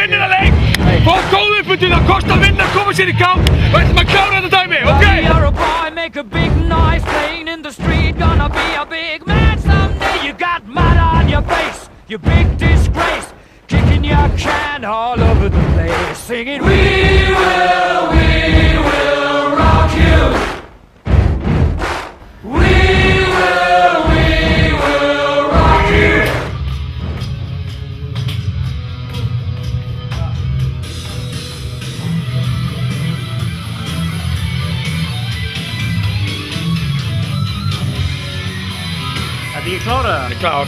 vinna þennan leik. Fólk góð uppbytun, það kostar að vinna, koma sér í gang. Við ætlum að klára þetta dæmi, ok? You're a boy, make a big noise, playing in the street, gonna be a big man someday. You got mud on your face, you big disgrace, kicking your can all over the place, singing, we will rock you. We will rock you. Þetta ekki klárað það? Klár.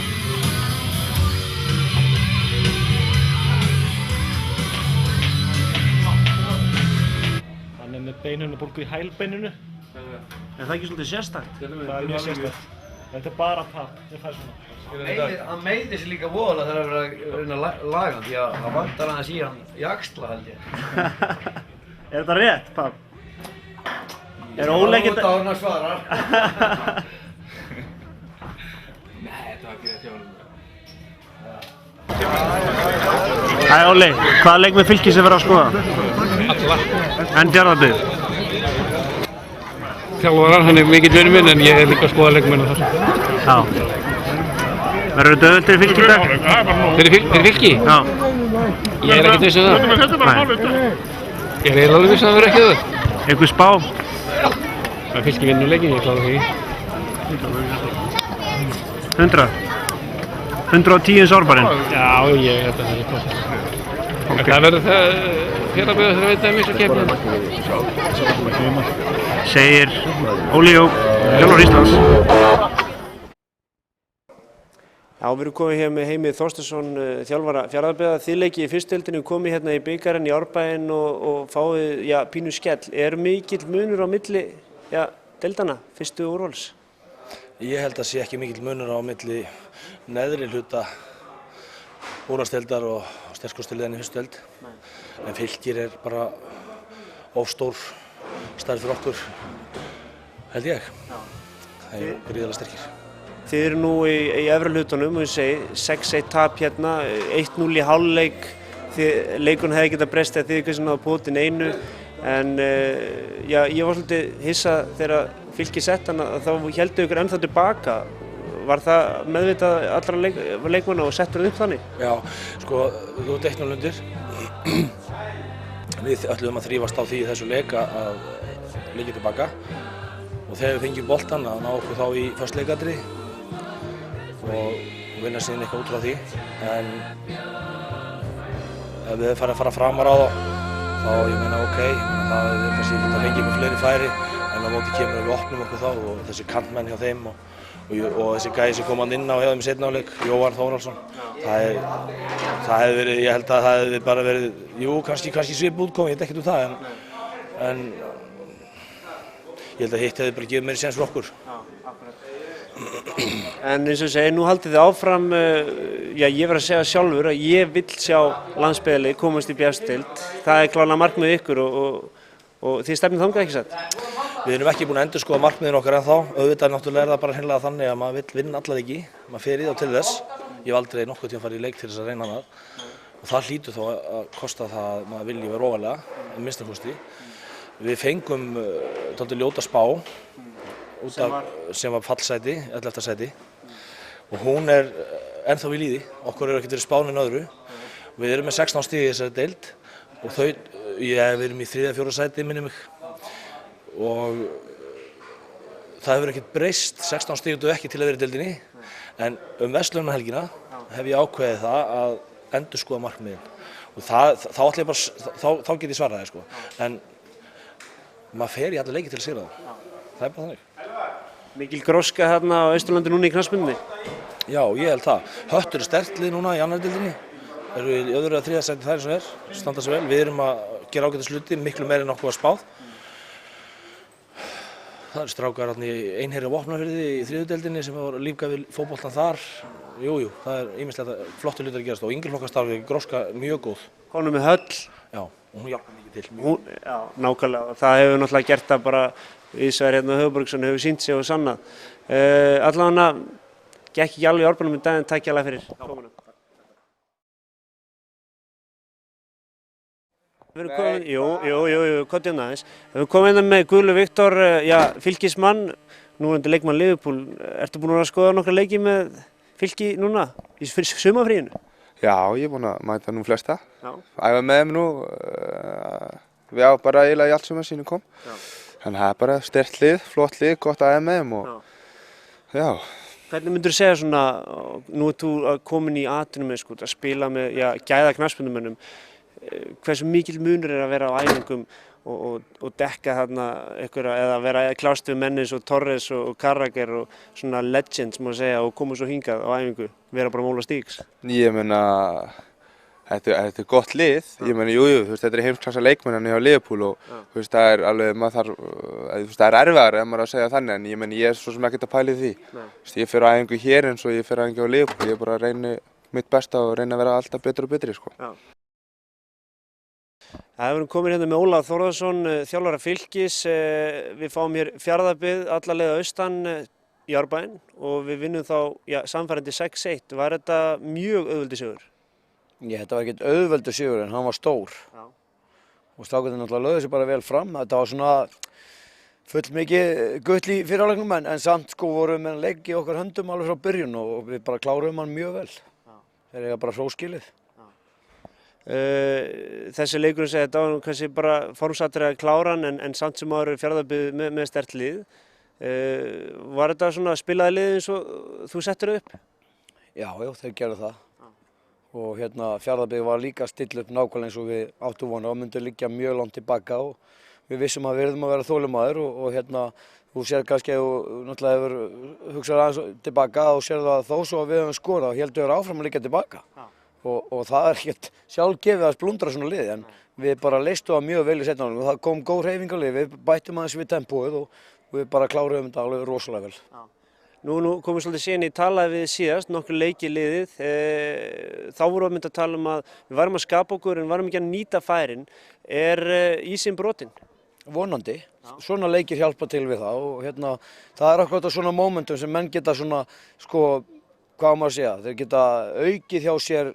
Hann með beinhönnubólgu í hælbeininu. Er það ekki svolítið sérstakt? Það mjög sérstakt. Þetta bara tap, ég fær svona. Hann meiði sig líka voðalega þegar það verið að reyna að laga hann, því að það vantar aðeins í hann í axla held ég. Er þetta rétt, papp? Er óleikinn... Það var út á hann að svara. Hæ Óli, hvaða leik með Fylkis er verið að skoða? Alla. En Fjarðabyggð? Þjálfarar, hann mikill vinur minn en ég líka að skoða leikmenn þar. Já. Verður þetta auðvelt fyrir Fylki í dag? Fyrir Fylki? Já. Ég ekkert viss það. Nei. Ég eiginlega alveg viss að það verður ekki það. Einhver spá? Það Fylki vinnur leikinn, ég klára því. 100? 110 eins Árbarinn? Já, ég held að það er eitthvað. Það verður það Fjarðabyggð þegar veit að missa keppnina. Segir Óli Jó, þjálfari Íslands. Já, við erum komið hér með Heimi Þorsteinsson, þjálfara Fjarðabyggðar. Þið leikið í fyrstu deildinni, komið hérna í bikarinn í Árbæinn og fáið, já, pínu skell. Er mikill munur á milli, já, deildanna, fyrstu úrvals? Ég held að sé ekki mikill munur á milli neðri hluta úrvalsdeildar og sterkustu liðan í fyrstu deild. En Fylkir er bara ofstór stærð fyrir okkur, held ég. Það er gríðarlega sterkir. Þið eru nú í efra hlutunum, og ég segi, 6-1 tap hérna, 1-0 í hálfleik. Leikun hefði getað breyst þegar þið kannski náðu pótin einu. En já, ég var svolítið hissa þegar Fylkir sett hann að þá héldu ykkur ennþá tilbaka. Var það meðvitað allra leikmanna og settur það upp þannig? Já, sko, þú ert 1-0 undir. Við ætluðum að þrífast á því í þessu leik að leikja tilbaka. Og þegar við fengjum boltann að ná okkur þá í föst leikatriði og vinna síðan eitthvað út frá því. En ef við hefum farið að fara framar á þá ég meina ok, það er kannski ekki að fengja ykkur fleiri færi en á móti kemur að við opnum okkur þá og þessi kantmenn hjá þeim og þessi gæi sem kom hann inn á hjá þeim í seinni hálfleik, Jóhann Þórhallsson. Það hefði verið, ég held að það hefði bara verið, jú, kannski svipað útkomi, ég veit ekkert það en ég held að hitt hefði bara gefið meiri séns fyrir okkur. En eins og ég segi, nú haldið þið áfram, já ég verð að segja sjálfur að ég vill sjá landsbyggðarlið komast í bjarnstild. Það er klárlega markmið ykkur og þið stefnið þangað ekki satt? Við erum ekki búin að endurskoða markmiðin okkar ennþá. Auðvitað náttúrulega er það bara hreinlega þannig að maður vill vinna alla leiki. Maður fer í þá til þess. Ég hef aldrei nokkuð tíma farið í leik til þess að reyna það. Og það hlýtur þó að kosta það að maður vilji vera ofarlega, að minnsta kosti. Við fengum dálítið ljóta spá sem var fallsæti, 11. sæti. Og hún er ennþá við líði. Okkur er ekkert verið spáð en öðru. Við erum með 16 stig í þessari deild og við erum í 3. eða 4. sæti minnir mig. Og það hefur ekkert breyst, 16 stig duga ekki til að vera í deildinni. En verslunarhelgina hef ég ákveðið það að endurskoða markmiðin. Og þá get ég svarað það sko. En maður fer í alla leiki til að sigra það. Það er bara þannig. Mikil gróska hérna á Austurlandi núna í knattspyrnunni? Já, ég held það. Höttur er sterkt lið núna í annarri deildinni. Eru í öðru eða 3. sæti þær eins og er, standa sig vel. Við erum að gera ágætis hluti, miklu meira en okkur var spáð. Það eru strákar hérna í Einherja og Vopnafirði í 3. deildinni sem var lífgað við fótboltann þar. Jú, það er ýmislegt flottir hlutir að gerast og yngreflokkastarfi gróska mjög góð. Konum með Höll. Já, og hún hjálpar mikið til. Já, nákvæmlega. Það hefur náttúrulega gert það bara Ísverð hérna Höfuborgsson hefur sýnt sig og sannað. Allavega gekk ekki alveg í Árbænum í dag en takk hérlega fyrir komuna. Við erum komin, jú, komdu hérna aðeins. Við erum komin hérna með Guðlaug Viktor, fylkismann, núverandi leikmann Liverpool. Ertu búinn að skoða nokkra leiki með Fylki núna, fyrir sumarfríinu? Já, ég er búinn að mæta nú flesta. Já. Æfa með þeim nú, já, bara eiginlega í allt sem að sínu kom. Já. Þannig að það er bara sterkt lið, flott lið, gott að æfa með þeim og já. Hvernig myndur þú segja svona, nú ert þú komin í atvinnumennskú, að spila með gæða knattspyrnumönnum, hversu mikill munur er að vera á æfingum og dekka þarna einhverja, eða vera klást við menn eins og Torres og Carragher og svona legends má segja og koma svo hingað á æfingu, vera bara móla stíks? Ég meina, þetta er gott lið, ég meina, jú, þú veist, þetta er heimsklassa leikmenn hjá Liverpool og þú veist, það er alveg, maður þarf, þú veist, það er erfiðara ef maður að segja þannig, en ég meina, ég er svo sem ekkert að pæla í því. Þú veist, ég fer á æfingu hér eins og ég fer á æfingu á Liverpool, ég bara reyni mitt besta og reyni að vera alltaf betri og betri, sko. Það hefur komin hérna með Ólaf Þórðarsson, þjálfara Fylkis. Við fáum hér Fjarðabyggð alla leið að austan í Árbæinn og við vinnum þá samfærandi 6-1. Var þetta mjög auðveldur sigur? Þetta var ekkert auðveldur sigur en hann var stór. Já. Og strákarnir náttúrulega lögðu sig bara vel fram. Þetta var svona full mikið gull í fyrri hálfleiknum en samt sko vorum við með leik í okkar höndum alveg frá byrjun og við bara kláruðum hann mjög vel. Þeir eiga bara hróskilið. Þessi leikurinn segja þetta var kannski bara formsatriði að klára hann en samt sem áður Fjarðabyggð með sterkt lið. Var þetta svona spilaði lið eins og þú settir upp? Já, þeir gerðu það. Og Fjarðabyggð var líka að stilla upp nákvæmlega eins og við áttum von á og myndi liggja mjög langt tilbaka og við vissum að við yrðum að vera þolinmóðir og þú sér kannski að þú náttúrulega hefur hugsað aðeins tilbaka og sér það þó svo að við höfum skorað og heldum við áfram að liggja tilbaka. Og það er ekkert sjálfgefið að splundra svona lið en við bara leystum það mjög vel í seinni hálfleik og það kom góð hreyfing á lið, við bættum aðeins við tempóið og við bara kláruðum þetta alveg rosalega vel. Nú komum við svolítið síðan í talaði við síðast, nokkur leiki liðið, þá vorum við myndið að tala að við varum að skapa okkur en varum ekki að nýta færin. Er ísinn brotinn? Vonandi, svona leikir hjálpa til við það og það er akkurat svona momentum sem menn geta svona hvað á maður að segja, þeir geta aukið hjá sér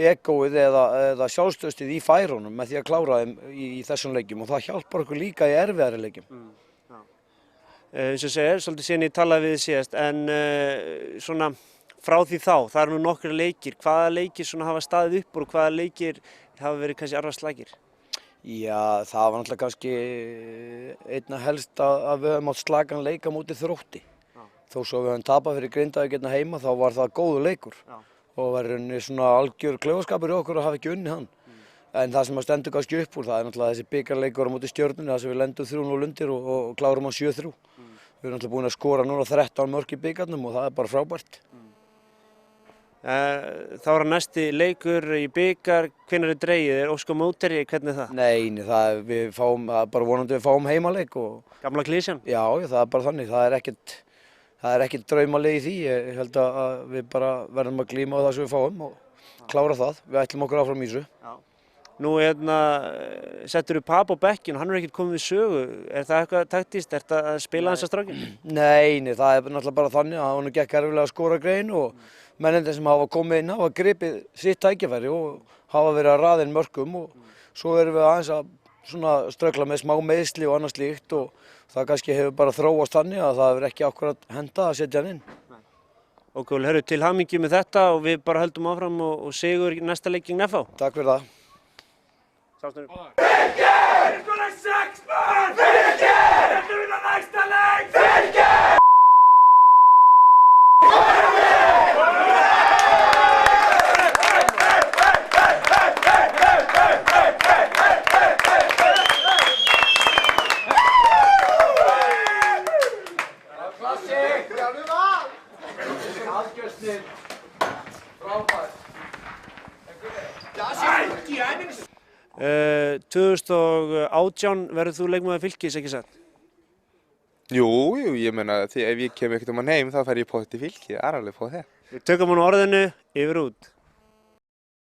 egóið eða sjálfstöðstið í færunum með því að klára þeim í þessum leikjum og það hjálpar okkur líka í erfiðari leikjum. Eins og segir, svolítið síðan ég talaði við síðast, en svona frá því þá, það eru nú nokkrir leikir, hvaða leikir svona hafa staðið upp úr og hvaða leikir hafa verið kannski arfaslagir? Já, það var náttúrulega kannski einna helst að við höfum átt slagan leika mútið Þrótti. Þó svo við höfum tapað fyrir Grindavík heima þá var það góður leikur og var svona algjör klaufaskapur í okkur að hafa ekki unnið hann. En það sem stendur kannski upp úr það er náttúrulega þessi bikarleikur á móti Stjörnunni þar sem við lendum 3-0 undir og klárum hann 7-3. Við erum náttúrulega búin að skora núna 13 mörk í bikarnum og það er bara frábært. Þá er næsti leikur í bikar, hvenær er dregið? Er Óskar mótherji, hvernig er það? Nei, við fáum bara vonandi við fáum heimaleik og gamla klísjan? Já, það er bara þannig, það er ekkert draumalið í því, ég held að við bara verðum að glíma á það sem við fáum og klára það, við ætlum okkur áfram í þessu. Nú settur þú Pab á bekkinn og hann er ekkert komið við sögu, er það eitthvað taktískt, er það að spila hans að strákinn? Nei, það er náttúrulega bara þannig að hann gekk erfiðlega að skora grein og mennirnir sem hafa komið inn hafa gripið sitt tækifæri og hafa verið að raða inn mörkum og svo erum við aðeins að ströggla með smá meiðsli og annað slíkt og það kannski hefur bara þróast þannig að það hefur ekki akkúrat hentað að setja hann inn. Ok, hörru, til hamingju með þetta og við bara höldum áfram og sigur í næsta leik gegn FH. Takk fyrir það. Fylkir! Skora 6 mörk! Fylkir! Þetta vinna næsta leik! Fylkir! Frábært. 2018 verður þú leikmaður Fylkis, ekki satt? Jú, ég meina ef ég kem ekkert heim þá fer ég potið til Fylki, það er alveg på það. Við tökum hann á orðinu, yfir út.